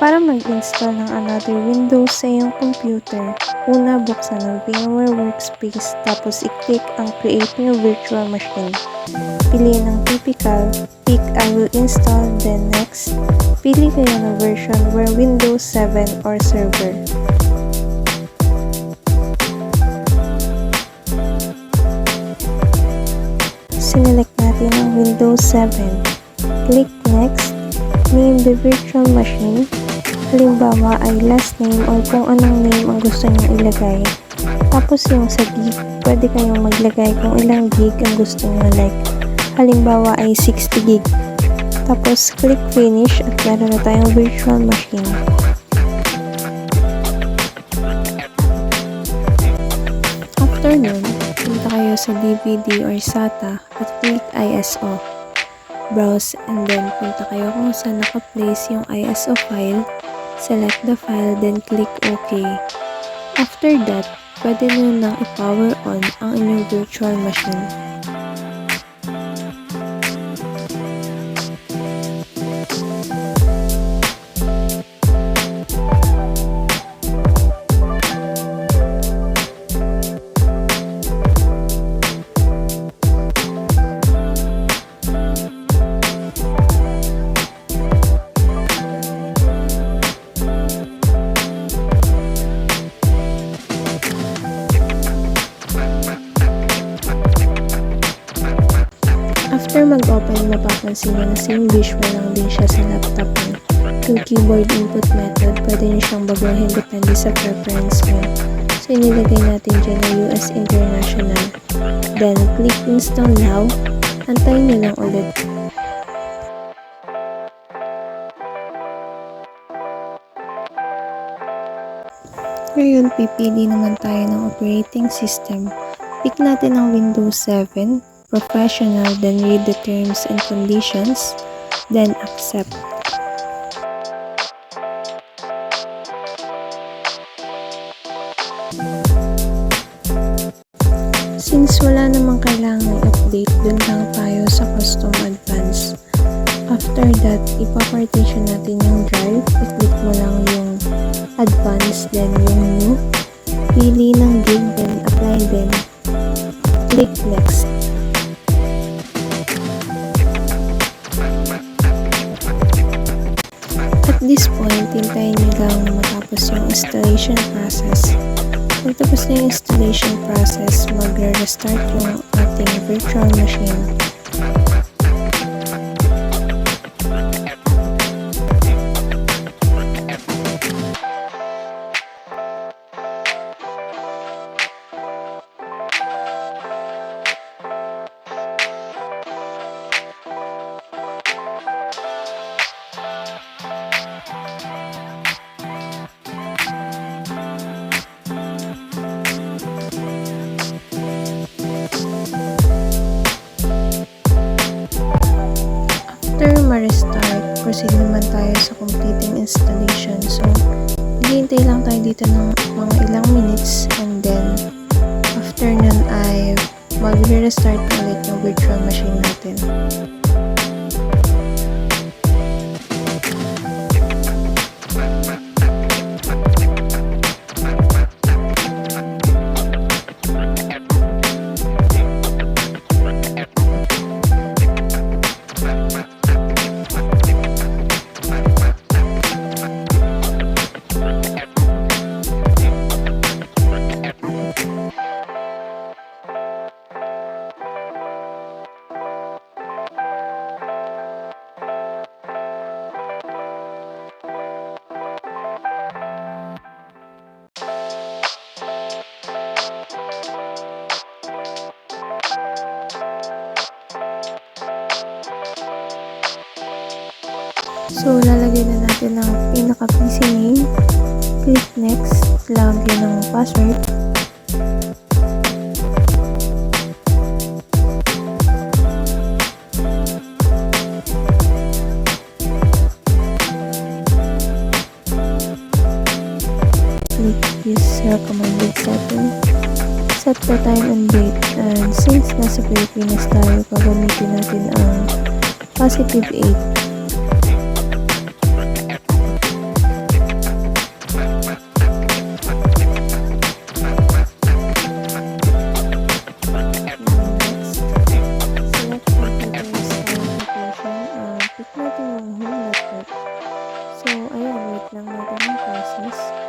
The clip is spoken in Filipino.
Para mag-install ng another Windows sa iyong computer, una buksan ang VMware Workspace tapos i-click ang Create New Virtual Machine. Piliin ang typical, pick I will install, then next. Pili kayo ng version where Windows 7 or server. Sinelect natin ang Windows 7. Click next. Name the virtual machine. Halimbawa ay last name or kung anong name ang gusto nyo ilagay. Tapos yung sa gig, pwede kayong maglagay kung ilang gig ang gusto nyo, like halimbawa ay 60 gig. Tapos click finish at meron na tayong virtual machine. After nun, punta kayo sa DVD or SATA at click ISO. Browse and then punta kayo kung saan naka-place yung ISO file. Select the file, then click OK. After that, pwede nyo nang i-power on ang inyong virtual machine. After mag-open, mapapansin nyo na same visual lang din siya sa laptop nyo. Yung keyboard input method, pwede nyo siyang baguhin depende sa preference nyo. So, inilagay natin dyan na US International. Then, click Install Now. Antayin nyo lang ulit. Ngayon, pipili naman tayo ng operating system. Pick natin ang Windows 7. Professional, then read the terms and conditions, then accept. Since wala namang kailangang i-update, dun lang tayo sa custom advanced. After that, ipa-partition natin yung drive. I-click mo lang yung advanced, then yung new. Pili ng gig, then apply, then click next. At this point, hintayin nyo lang na matapos yung installation process. Pag tapos na yung installation process, magre-restart yung ating virtual machine. After ma-restart, proceed naman tayo sa completing installation. So, hihintay lang tayo dito ng mga ilang minutes and then after nun ay mag-restart ulit yung virtual machine natin. So, lalagay na natin ang pinaka-PC name. Click next. Lagyan ng password. Click use recommended setting. Set the time and date. And since nasa Pilipinas tayo, gagamitin natin ang +8. lang natin ang process.